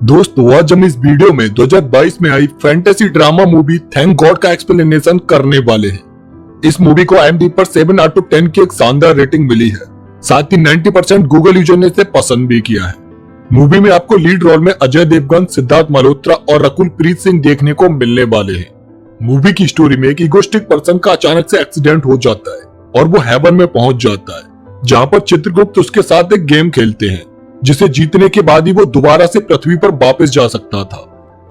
दोस्तों आज हम इस वीडियो में 2022 में आई fantasy drama movie Thank God का एक्सप्लेनेशन करने वाले हैं। इस मूवी को IMDb पर 7 आउट ऑफ 10 की एक शानदार रेटिंग मिली है। साथ ही 90% गूगल यूजर ने इसे पसंद भी किया है। मूवी में आपको लीड रोल में अजय देवगन, सिद्धार्थ मल्होत्रा और रकुल प्रीत सिंह देखने को मिलने वाले हैं। मूवी की स्टोरी में एक इगोस्टिक पर्सन का अचानक से एक्सीडेंट हो जाता है और वो हेवन में पहुंच जाता है, जहाँ पर चित्रगुप्त उसके साथ एक गेम खेलते हैं जिसे जीतने के बाद ही वो दोबारा से पृथ्वी पर वापस जा सकता था।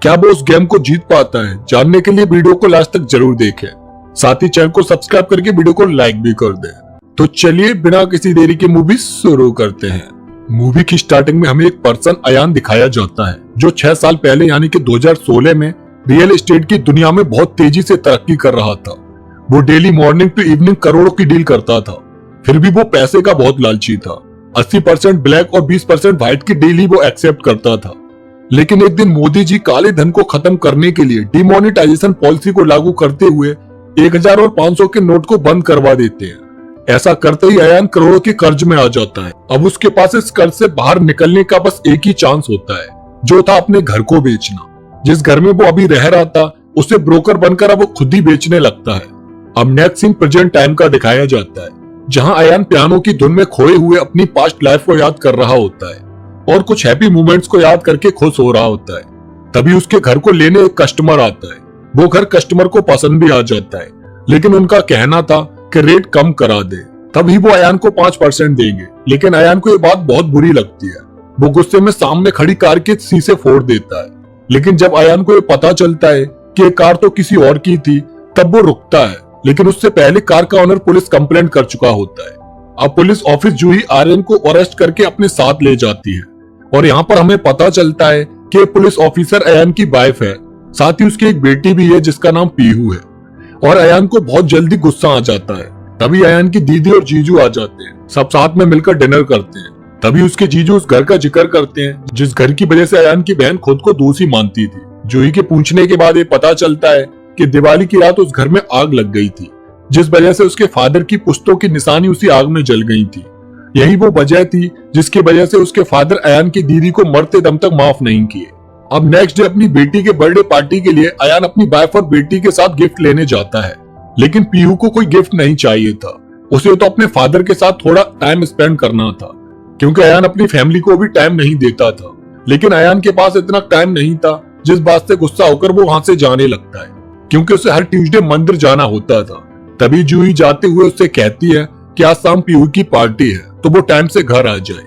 क्या वो उस गेम को जीत पाता है? जानने के लिए वीडियो को लास्ट तक जरूर देखें। साथ ही चैनल को सब्सक्राइब करके वीडियो को लाइक भी कर दें। तो चलिए बिना किसी देरी के मूवी शुरू करते हैं। मूवी की स्टार्टिंग में हमें एक पर्सन अयान दिखाया जाता है जो 6 साल पहले यानी कि 2016 में रियल एस्टेट की दुनिया में बहुत तेजी से तरक्की कर रहा था। वो डेली मॉर्निंग टू इवनिंग करोड़ों की डील करता था, फिर भी वो पैसे का बहुत लालची था। 80% ब्लैक और 20% व्हाइट की डील ही वो एक्सेप्ट करता था। लेकिन एक दिन मोदी जी काले धन को खत्म करने के लिए डिमोनेटाइजेशन पॉलिसी को लागू करते हुए 1000 और 500 के नोट को बंद करवा देते हैं। ऐसा करते ही अयान करोड़ों के कर्ज में आ जाता है। अब उसके पास इस कर्ज से बाहर निकलने का बस एक ही चांस होता है, जो था अपने घर को बेचना। जिस घर में वो अभी रह रहा था उसे ब्रोकर बनकर अब वो खुद ही बेचने लगता है। अब नेक्स्ट सीन प्रेजेंट टाइम का दिखाया जाता है, जहां अयान पियानो की धुन में खोए हुए अपनी पास्ट लाइफ को याद कर रहा होता है और कुछ हैप्पी मोमेंट्स को याद करके खुश हो रहा होता है। तभी उसके घर को लेने एक कस्टमर आता है। वो घर कस्टमर को पसंद भी आ जाता है, लेकिन उनका कहना था कि रेट कम करा दे, तभी वो अयान को 5% देंगे। लेकिन अयान को ये बात बहुत बुरी लगती है। वो गुस्से में सामने खड़ी कार के शीशे फोड़ देता है। लेकिन जब अयान को ये पता चलता है कि ये कार तो किसी और की थी, तब वो रुकता है। लेकिन उससे पहले कार का ओनर पुलिस कंप्लेंट कर चुका होता है। अब पुलिस ऑफिस जूही आर्यन को अरेस्ट करके अपने साथ ले जाती है और यहाँ पर हमें पता चलता है कि पुलिस ऑफिसर अयान की वाइफ है। साथ ही उसकी एक बेटी भी है जिसका नाम पीहू है। और अयान को बहुत जल्दी गुस्सा आ जाता है। तभी अयान की दीदी और जीजू आ जाते हैं। सब साथ में मिलकर डिनर करते हैं। तभी उसके जीजू उस घर का जिक्र करते हैं जिस घर की वजह से अयान की बहन खुद को दोषी मानती थी। जूही के पूछने के बाद ये पता चलता है कि दिवाली की रात उस घर में आग लग गई थी, जिस वजह से उसके फादर की पुश्तों की निशानी उसी आग में जल गई थी। यही वो वजह थी जिसकी वजह से उसके फादर अयान की दीदी को मरते दम तक माफ नहीं किए। अब नेक्स्ट डे अपनी बेटी के बर्थडे पार्टी के लिए अयान अपनी वाइफ और बेटी के साथ गिफ्ट लेने जाता है। लेकिन पीहू को कोई गिफ्ट नहीं चाहिए था। उसे तो अपने फादर के साथ थोड़ा टाइम स्पेंड करना था, क्योंकि अयान अपनी फैमिली को भी टाइम नहीं देता था। लेकिन अयान के पास इतना टाइम नहीं था, जिस बात से गुस्सा होकर वो वहां से जाने लगता है, क्योंकि उसे हर ट्यूसडे मंदिर जाना होता था। तभी जूही जाते हुए उससे कहती है कि आज शाम पीहू की पार्टी है, तो वो टाइम से घर आ जाए।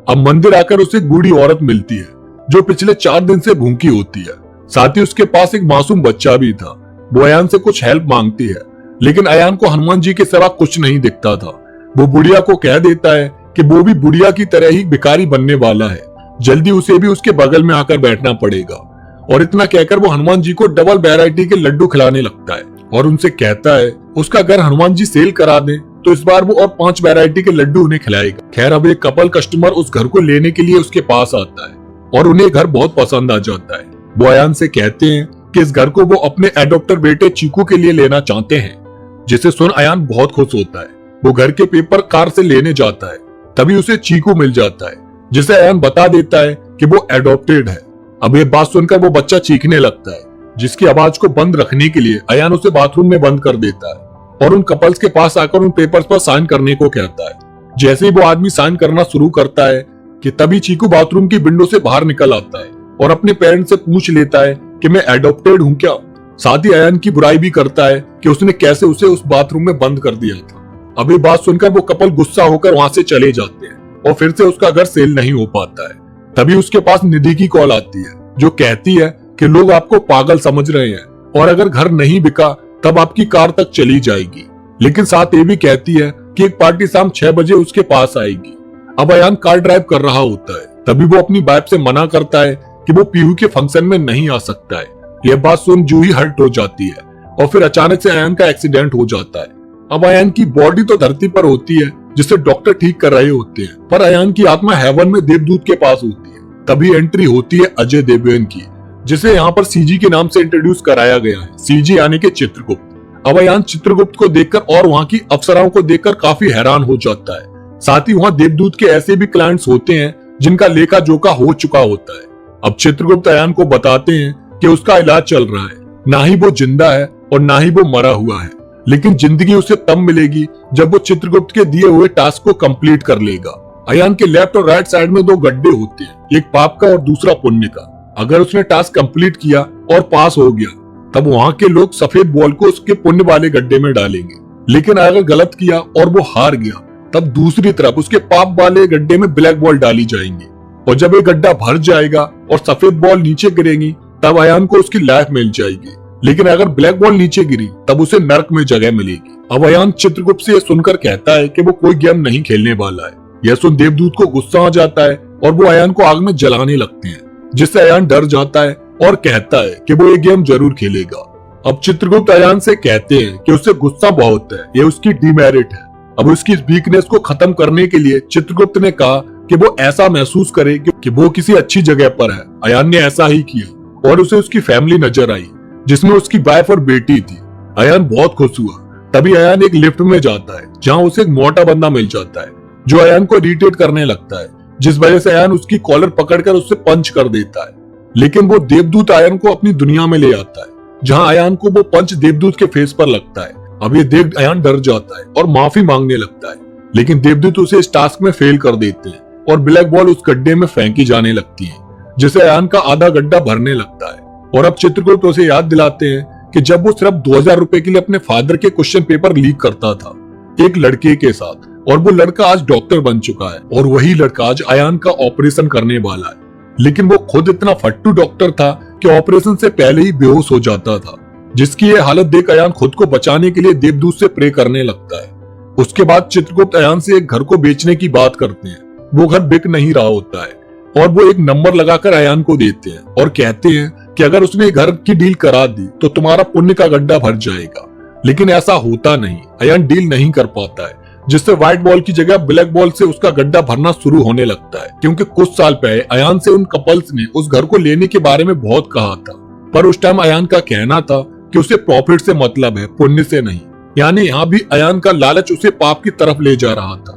अब मंदिर आकर उसे एक बूढ़ी औरत मिलती है जो पिछले 4 दिन से भूखी होती है। साथ ही उसके पास एक मासूम बच्चा भी था। वो अयान से कुछ हेल्प मांगती है, लेकिन अयान को हनुमान जी के सिवा कुछ नहीं दिखता था। वो बुढ़िया को कह देता है कि वो भी बुढ़िया की तरह ही भिखारी बनने वाला है, जल्दी उसे भी उसके बगल में आकर बैठना पड़ेगा। और इतना कहकर वो हनुमान जी को डबल वैरायटी के लड्डू खिलाने लगता है और उनसे कहता है उसका घर हनुमान जी सेल करा दें तो इस बार वो और 5 वैरायटी के लड्डू उन्हें खिलाएगा। खैर अब एक कपल कस्टमर उस घर को लेने के लिए उसके पास आता है और उन्हें घर बहुत पसंद आ जाता है। वो अयान से कहते हैं कि इस घर को वो अपने एडॉप्टर बेटे चीकू के लिए लेना चाहते हैं, जिसे सुन अयान बहुत खुश होता है। वो घर के पेपर कार से लेने जाता है। तभी उसे चीकू मिल जाता है, जिसे अयान बता देता है कि वो एडॉप्टेड है। अब ये बात सुनकर वो बच्चा चीखने लगता है, जिसकी आवाज को बंद रखने के लिए अयान उसे बाथरूम में बंद कर देता है और उन कपल्स के पास आकर उन पेपर्स पर साइन करने को कहता है। जैसे ही वो आदमी साइन करना शुरू करता है कि तभी चीकू बाथरूम की विंडो से बाहर निकल आता है और अपने पेरेंट्स से पूछ लेता है कि मैं एडॉप्टेड हूँ क्या। साथ ही अयान की बुराई भी करता है कि उसने कैसे उसे उस बाथरूम में बंद कर दिया था। अब ये बात सुनकर वो कपल गुस्सा होकर वहां से चले जाते हैं और फिर से उसका घर सेल नहीं हो पाता है। तभी उसके पास निधि की कॉल आती है जो कहती है कि लोग आपको पागल समझ रहे हैं और अगर घर नहीं बिका तब आपकी कार तक चली जाएगी। लेकिन साथ ये भी कहती है कि एक पार्टी शाम 6 बजे उसके पास आएगी। अब अयान कार ड्राइव कर रहा होता है। तभी वो अपनी वाइफ से मना करता है कि वो पीहू के फंक्शन में नहीं आ सकता है। यह बात सुन जूही हर्ट हो जाती है और फिर अचानक से अयान का एक्सीडेंट हो जाता है। अब अयान की बॉडी तो धरती पर होती है, जिसे डॉक्टर ठीक कर रहे होते हैं, पर अयान की आत्मा हेवन में देवदूत के पास होती है। तभी एंट्री होती है अजय देवगन की, जिसे यहाँ पर सीजी के नाम से इंट्रोड्यूस कराया गया है। सीजी यानी कि चित्रगुप्त। अब अयान चित्रगुप्त को देखकर और वहाँ की अप्सराओं को देखकर काफी हैरान हो जाता है। साथ ही वहाँ देवदूत के ऐसे भी क्लाइंट्स होते हैं जिनका लेखा जोखा हो चुका होता है। अब चित्रगुप्त अयान को बताते हैं कि उसका इलाज चल रहा है, ना ही वो जिंदा है और ना ही वो मरा हुआ है, लेकिन जिंदगी उसे तब मिलेगी जब वो चित्रगुप्त के दिए हुए टास्क को कंप्लीट कर लेगा। अयान के लेफ्ट और राइट साइड में 2 गड्ढे होते हैं, एक पाप का और दूसरा पुण्य का। अगर उसने टास्क कंप्लीट किया और पास हो गया तब वहां के लोग सफेद बॉल को उसके पुण्य वाले गड्ढे में डालेंगे, लेकिन अगर गलत किया और वो हार गया तब दूसरी तरफ उसके पाप वाले गड्ढे में ब्लैक बॉल डाली जाएंगी। और जब ये गड्ढा भर जाएगा और सफेद बॉल नीचे गिरेगी तब अयान को उसकी लाइफ मिल जाएगी, लेकिन अगर ब्लैक बॉल नीचे गिरी तब उसे नर्क में जगह मिलेगी। अब अयान चित्रगुप्त से सुनकर कहता है कि वो कोई गेम नहीं खेलने वाला है। यह सुन देवदूत को गुस्सा आ जाता है और वो अयान को आग में जलाने लगते हैं, जिससे अयान डर जाता है और कहता है कि वो ये गेम जरूर खेलेगा। अब चित्रगुप्त अयान से कहते हैं कि उससे गुस्सा बहुत है, ये उसकी डिमेरिट है। अब उसकी इस वीकनेस को खत्म करने के लिए चित्रगुप्त ने कहा कि वो ऐसा महसूस करे कि वो किसी अच्छी जगह पर है। अयान ने ऐसा ही किया और उसे उसकी फैमिली नजर आई, जिसमें उसकी वाइफ और बेटी थी। अयान बहुत खुश हुआ। तभी अयान एक लिफ्ट में जाता है जहाँ उसे एक मोटा बंदा मिल जाता है जो अयान को इरिटेट करने लगता है, जिस वजह से अयान उसकी कॉलर पकड़कर उससे पंच कर देता है। लेकिन वो देवदूत अयान को अपनी दुनिया में ले आता है, जहाँ अयान को वो पंच देवदूत के फेस पर लगता है। अब ये देख अयान डर जाता है और माफी मांगने लगता है, लेकिन देवदूत उसे इस टास्क में फेल कर देते हैं और ब्लैक बॉल उस गड्ढे में फेंकी जाने लगती है, जिससे अयान का आधा गड्ढा भरने लगता है। और अब चित्रगुप्त उसे याद दिलाते हैं कि जब वो सिर्फ 2000 रुपए के लिए अपने फादर के क्वेश्चन पेपर लीक करता था एक लड़के के साथ, और वो लड़का आज डॉक्टर बन चुका है और वही लड़का आज अयान का ऑपरेशन करने वाला है। लेकिन वो खुद इतना फट्टू डॉक्टर था कि ऑपरेशन से पहले ही बेहोश हो जाता था, जिसकी ये हालत देख अयान खुद को बचाने के लिए देवदूत से प्रे करने लगता है। उसके बाद चित्रगुप्त अयान से एक घर को बेचने की बात करते हैं। वो घर बिक नहीं रहा होता है और वो एक नंबर लगाकर अयान को देते हैं और कहते हैं कि अगर उसने घर की डील करा दी तो तुम्हारा पुण्य का गड्ढा भर जाएगा। लेकिन ऐसा होता नहीं, अयान डील नहीं कर पाता है, जिससे व्हाइट बॉल की जगह ब्लैक बॉल से उसका गड्ढा भरना शुरू होने लगता है। क्योंकि कुछ साल पहले अयान से उन कपल्स ने उस घर को लेने के बारे में बहुत कहा था, पर उस टाइम अयान का कहना था कि उसे प्रॉफिट से मतलब है, पुण्य से नहीं। यानी यहाँ भी अयान का लालच उसे पाप की तरफ ले जा रहा था।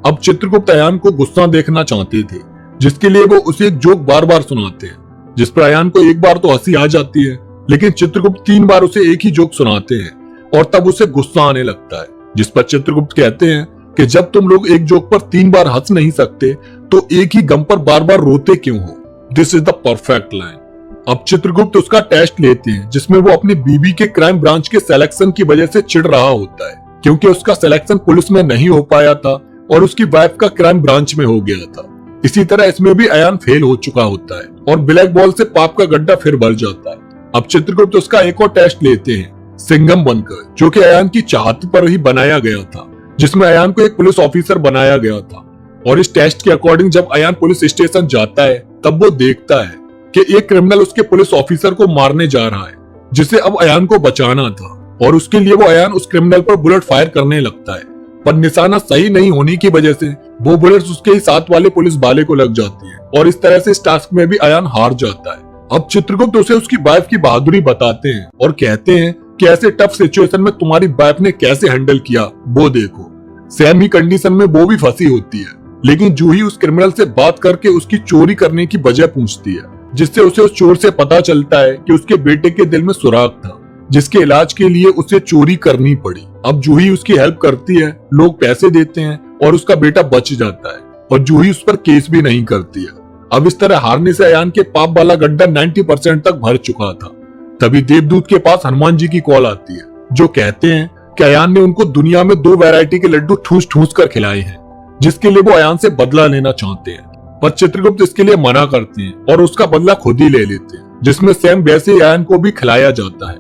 अब चित्रगुप्त अयान को गुस्सा देखना चाहते थे, जिसके लिए वो उसे एक जोक बार बार सुनाते हैं, जिस पर अयान को एक बार तो हंसी आ जाती है, लेकिन चित्रगुप्त 3 बार उसे एक ही जोक सुनाते हैं और तब उसे गुस्सा आने लगता है। जिस पर चित्रगुप्त कहते हैं कि जब तुम लोग एक जोक पर 3 बार हंस नहीं सकते तो एक ही गम पर बार बार रोते क्यों हो? This is the perfect line. अब चित्रगुप्त उसका टेस्ट लेते हैं, जिसमें वो अपनी बीबी के क्राइम ब्रांच के सिलेक्शन की वजह से चिढ़ रहा होता है, क्योंकि उसका सिलेक्शन पुलिस में नहीं हो पाया था और उसकी वाइफ का क्राइम ब्रांच में हो गया था। इसी तरह इसमें भी अयान फेल हो चुका होता है और ब्लैक बॉल से पाप का गड्ढा फिर भर जाता है। अब चित्रगुप्त उसका एक और टेस्ट लेते हैं, सिंघम बनकर, जो कि अयान की चाहत पर ही बनाया गया था, जिसमें अयान को एक पुलिस ऑफिसर बनाया गया था। और इस टेस्ट के अकॉर्डिंग जब अयान पुलिस स्टेशन जाता है तब वो देखता है कि एक क्रिमिनल उसके पुलिस ऑफिसर को मारने जा रहा है, जिसे अब अयान को बचाना था। और उसके लिए वो अयान उस क्रिमिनल पर बुलेट फायर करने लगता है, पर निशाना सही नहीं होने की वजह से वो बुलेट्स उसके ही साथ वाले पुलिस वाले को लग जाती है और इस तरह से इस टास्क में भी अयान हार जाता है। अब चित्रगुप्त उसे उसकी वाइफ की बहादुरी बताते हैं और कहते हैं कि ऐसे टफ सिचुएशन में तुम्हारी वाइफ ने कैसे हैंडल किया वो देखो। सेम ही कंडीशन में वो भी फंसी होती है, लेकिन जूही उस क्रिमिनल से बात करके उसकी चोरी करने की वजह पूछती है, जिससे उसे उस चोर से पता चलता है कि उसके बेटे के दिल में सुराग था, जिसके इलाज के लिए उसे चोरी करनी पड़ी। अब जूही उसकी हेल्प करती है, लोग पैसे देते हैं और उसका बेटा बच जाता है और जूही उस पर केस भी नहीं करती है। अब इस तरह हारने से अयान के पाप वाला गड्ढा 90% तक भर चुका था। तभी देवदूत के पास हनुमान जी की कॉल आती है, जो कहते हैं कि अयान ने उनको दुनिया में 2 वैरायटी के लड्डू ठूस ठूस कर खिलाए हैं, जिसके लिए वो अयान से बदला लेना चाहते हैं। पर चित्रगुप्त इसके लिए मना करते हैं और उसका बदला खुद ही ले लेते हैं, जिसमें सेम वैसे ही अयान को भी खिलाया जाता है।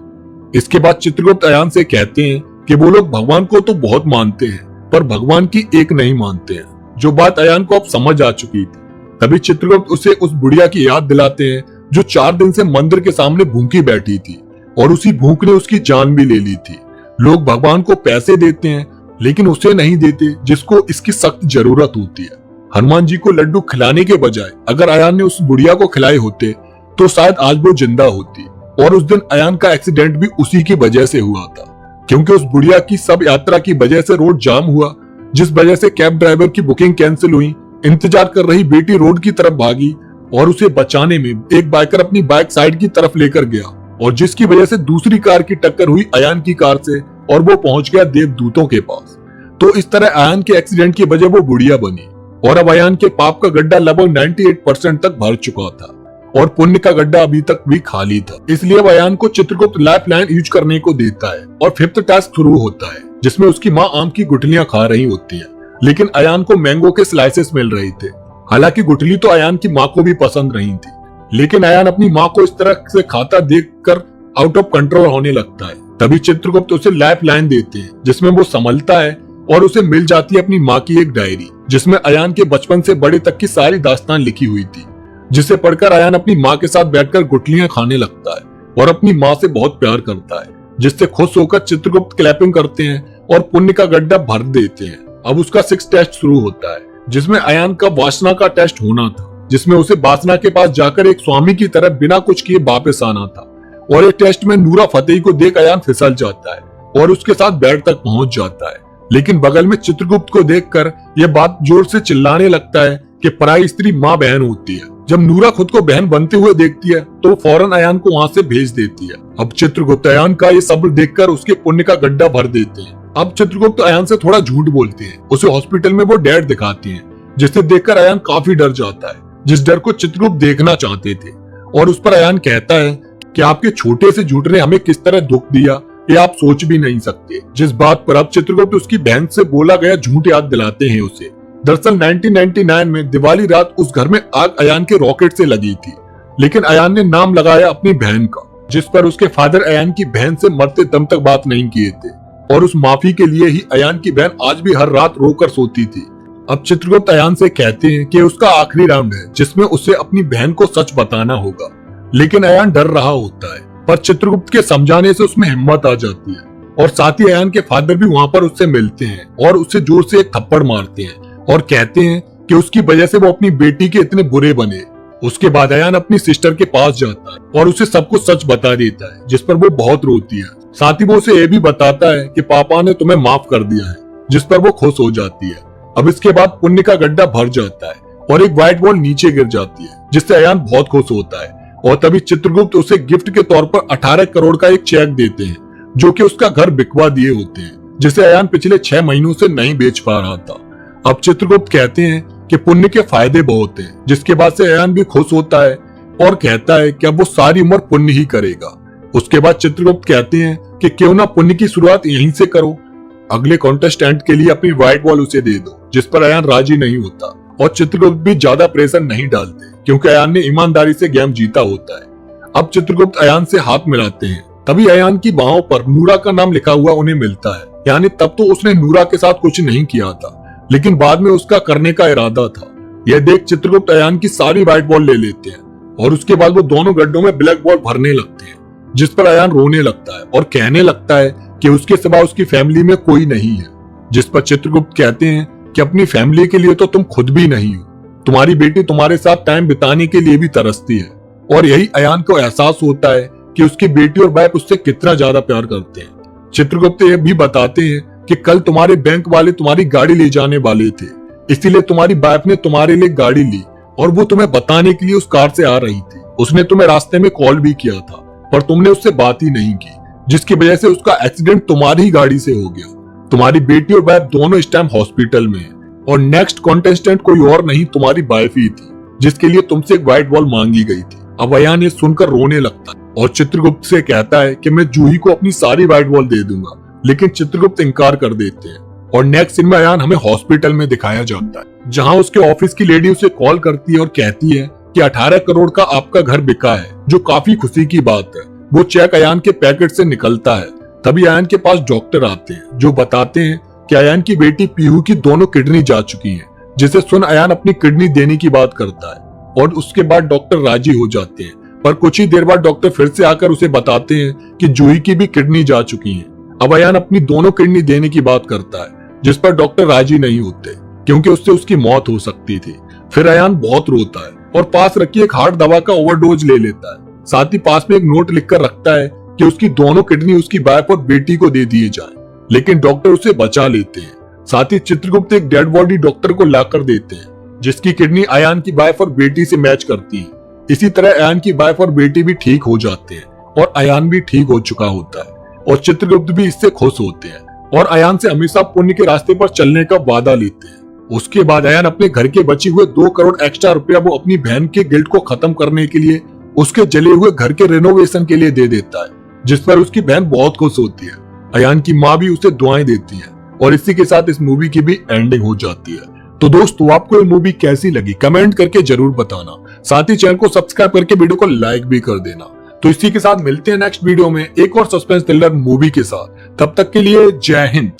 इसके बाद चित्रगुप्त अयान से कहते हैं कि वो लोग भगवान को तो बहुत मानते हैं, पर भगवान की एक नहीं मानते हैं, जो बात अयान को अब समझ आ चुकी थी। तभी चित्रगुप्त उसे उस बुढ़िया की याद दिलाते हैं जो 4 दिन से मंदिर के सामने भूखी बैठी थी और उसी भूख ने उसकी जान भी ले ली थी। लोग भगवान को पैसे देते हैं, लेकिन उसे नहीं देते जिसको इसकी सख्त जरूरत होती है। हनुमान जी को लड्डू खिलाने के बजाय अगर अयान ने उस बुढ़िया को खिलाए होते तो शायद आज वो जिंदा होती। और उस दिन अयान का एक्सीडेंट भी उसी की वजह से हुआ था, क्योंकि उस बुढ़िया की सब यात्रा की वजह से रोड जाम हुआ, जिस वजह से कैब ड्राइवर की बुकिंग कैंसिल हुई। इंतजार कर रही बेटी रोड की तरफ भागी और उसे बचाने में एक बाइकर अपनी बाइक साइड की तरफ लेकर गया और जिसकी वजह से दूसरी कार की टक्कर हुई अयान की कार से और वो पहुंच गया देवदूतों के पास। तो इस तरह अयान के एक्सीडेंट की वजह वो बुढ़िया बनी और अब अयान के पाप का गड्ढा लगभग 98% तक भर चुका था और पुण्य का गड्ढा अभी तक भी खाली था। इसलिए अब अयान को चित्रगुप्त लाइफ लाइन यूज करने को देता है और 5th टास्क शुरू होता है जिसमें उसकी माँ आम की गुठलियां खा रही होती है, लेकिन अयान को मैंगो के स्लाइसेस मिल रहे थे। हालांकि गुठली तो अयान की माँ को भी पसंद नहीं थी, लेकिन अयान अपनी माँ को इस तरह से खाता देखकर आउट ऑफ कंट्रोल होने लगता है। तभी चित्रगुप्त उसे लाइफ लाइन देते हैं जिसमें वो संभलता है और उसे मिल जाती है अपनी माँ की एक डायरी जिसमें अयान के बचपन से बड़े तक की सारी दास्तान लिखी हुई थी, जिसे पढ़कर अयान अपनी माँ के साथ बैठकर गुठलियां खाने लगता है और अपनी माँ से बहुत प्यार करता है, जिससे खुश होकर चित्रगुप्त क्लैपिंग करते हैं और पुण्य का गड्ढा भर देते हैं। अब उसका 6th टेस्ट शुरू होता है जिसमें अयान का वासना का टेस्ट होना था, जिसमें उसे वासना के पास जाकर एक स्वामी की तरह बिना कुछ किए वापस आना था। और एक टेस्ट में नूरा फतेही को देख अयान फिसल जाता है और उसके साथ बेड तक पहुंच जाता है, लेकिन बगल में चित्रगुप्त को देखकर यह बात जोर से चिल्लाने लगता है कि पराई स्त्री माँ बहन होती है। जब नूरा खुद को बहन बनते हुए देखती है तो वो फौरन अयान को वहाँ से भेज देती है। अब चित्रगुप्त अयान का ये सब्र देखकर उसके पुण्य का गड्ढा भर देते हैं। अब चित्रगुप्त अयान से थोड़ा झूठ बोलते हैं, उसे हॉस्पिटल में वो डेड दिखाती हैं, जिसे देखकर अयान काफी डर जाता है, जिस डर को चित्रगुप्त देखना चाहते थे। और उस पर अयान कहता है कि आपके छोटे से झूठ ने हमें किस तरह दुख दिया ये आप सोच भी नहीं सकते। जिस बात पर अब चित्रगुप्त उसकी बहन से बोला गया झूठ याद दिलाते हैं उसे। दरअसल 1999 में दिवाली रात उस घर में आग अयान के रॉकेट से लगी थी, लेकिन अयान ने नाम लगाया अपनी बहन का, जिस पर उसके फादर अयान की बहन से मरते दम तक बात नहीं किए थे और उस माफी के लिए ही अयान की बहन आज भी हर रात रोकर सोती थी। अब चित्रगुप्त अयान से कहते हैं कि उसका आखिरी राउंड है जिसमें उसे अपनी बहन को सच बताना होगा, लेकिन अयान डर रहा होता है, पर चित्रगुप्त के समझाने से उसमें हिम्मत आ जाती है और साथ ही अयान के फादर भी वहाँ पर उससे मिलते हैं और उससे जोर से एक थप्पड़ मारते हैं और कहते हैं कि उसकी वजह से वो अपनी बेटी के इतने बुरे बने। उसके बाद अयान अपनी सिस्टर के पास जाता है और उसे सब कुछ सच बता देता है, जिस पर वो बहुत रोती है। साथ ही वो उसे ये भी बताता है कि पापा ने तुम्हें माफ कर दिया है, जिस पर वो खुश हो जाती है। अब इसके बाद पुण्य का गड्ढा भर जाता है और एक व्हाइट बॉल नीचे गिर जाती है, जिससे अयान बहुत खुश होता है और तभी चित्रगुप्त उसे गिफ्ट के तौर पर 18 करोड़ का एक चेक देते हैं, जो कि उसका घर बिकवा दिए होते हैं, जिसे अयान पिछले 6 महीनों से नहीं बेच पा रहा था। अब चित्रगुप्त कहते हैं कि पुण्य के फायदे बहुत हैं, जिसके बाद से अयान भी खुश होता है और कहता है कि अब वो सारी उम्र पुण्य ही करेगा। उसके बाद चित्रगुप्त कहते हैं कि क्यों ना पुण्य की शुरुआत यहीं से करो, अगले कॉन्टेस्टेंट के लिए अपनी व्हाइट बॉल उसे दे दो, जिस पर अयान राजी नहीं होता और चित्रगुप्त भी ज्यादा प्रेशर नहीं डालते क्योंकि अयान ने ईमानदारी से गेम जीता होता है। अब चित्रगुप्त अयान से हाथ मिलाते हैं, तभी अयान की बाहों पर नूरा का नाम लिखा हुआ उन्हें मिलता है। यानी तब तो उसने नूरा के साथ कुछ नहीं किया था, लेकिन बाद में उसका करने का इरादा था। यह देख चित्रगुप्त अयान की सारी व्हाइट बॉल ले लेते हैं और उसके बाद वो दोनों गड्ढों में ब्लैक बॉल भरने लगते हैं, जिस पर अयान रोने लगता है और कहने लगता है कि उसके सिवा उसकी फैमिली में कोई नहीं है। जिस पर चित्रगुप्त कहते हैं कि अपनी फैमिली के लिए तो तुम खुद भी नहीं हो, तुम्हारी बेटी तुम्हारे साथ टाइम बिताने के लिए भी तरसती है। और यही अयान को एहसास होता है कि उसकी बेटी और बाप उससे कितना ज्यादा प्यार करते हैं। चित्रगुप्त ये भी बताते हैं कि कल तुम्हारे बैंक वाले तुम्हारी गाड़ी ले जाने वाले थे, इसीलिए तुम्हारी बाप ने तुम्हारे लिए गाड़ी ली और वो तुम्हें बताने के लिए उस कार से आ रही थी। उसने तुम्हें रास्ते में कॉल भी किया था, पर तुमने उससे बात ही नहीं की, जिसकी वजह से उसका एक्सीडेंट तुम्हारी ही गाड़ी से हो गया। तुम्हारी बेटी और बाप दोनों इस टाइम हॉस्पिटल में है और नेक्स्ट कॉन्टेस्टेंट कोई और नहीं तुम्हारी वाइफ ही थी, जिसके लिए तुमसे एक व्हाइट बॉल मांगी गई थी। अब अयान ये सुनकर रोने लगता है और चित्रगुप्त से कहता है कि मैं जूही को अपनी सारी व्हाइट बॉल दे दूंगा, लेकिन चित्रगुप्त इनकार कर देते हैं। और नेक्स्ट सीन में अयान हमें हॉस्पिटल में दिखाया जाता है, जहां उसके ऑफिस की लेडी उसे कॉल करती है और कहती है कि 18 करोड़ का आपका घर बिका है, जो काफी खुशी की बात है। वो चेक अयान के पैकेट से निकलता है, तभी अयान के पास डॉक्टर आते हैं जो बताते हैं कि अयान की बेटी पीहू की दोनों किडनी जा चुकी हैं, जिसे सुन अयान अपनी किडनी देने की बात करता है और उसके बाद डॉक्टर राजी हो जाते हैं। पर कुछ ही देर बाद डॉक्टर फिर से आकर उसे बताते हैं कि जूही की भी किडनी जा चुकी है। अब अयान अपनी दोनों किडनी देने की बात करता है, जिस पर डॉक्टर राजी नहीं होते क्योंकि उससे उसकी मौत हो सकती थी। फिर अयान बहुत रोता है और पास रखी एक हार्ट दवा का ओवरडोज ले लेता है। साथ ही पास में एक नोट लिखकर रखता है कि उसकी दोनों किडनी उसकी वाइफ और बेटी को दे दिए जाएं, लेकिन डॉक्टर उसे बचा लेते हैं। साथ ही चित्रगुप्त एक डेड बॉडी डॉक्टर को लाकर देते हैं जिसकी किडनी अयान की वाइफ और बेटी से मैच करती है। इसी तरह अयान की वाइफ और बेटी भी ठीक हो जाते हैं और अयान भी ठीक हो चुका होता है और चित्रगुप्त भी इससे खुश होते हैं और अयान से हमेशा पुण्य के रास्ते पर चलने का वादा लेते हैं। उसके बाद अयान अपने घर के बचे हुए 2 करोड़ एक्स्ट्रा रुपया वो अपनी बहन के गिल्ट को खत्म करने के लिए उसके जले हुए घर के रेनोवेशन के लिए दे देता है, जिस पर उसकी बहन बहुत खुश होती है। अयान की माँ भी उसे दुआएं देती है और इसी के साथ इस मूवी की भी एंडिंग हो जाती है। तो दोस्तों, आपको ये मूवी कैसी लगी कमेंट करके जरूर बताना। साथ ही चैनल को सब्सक्राइब करके वीडियो को लाइक भी कर देना। तो इसी के साथ मिलते हैं नेक्स्ट वीडियो में एक और सस्पेंस थ्रिलर मूवी के साथ। तब तक के लिए जय हिंद।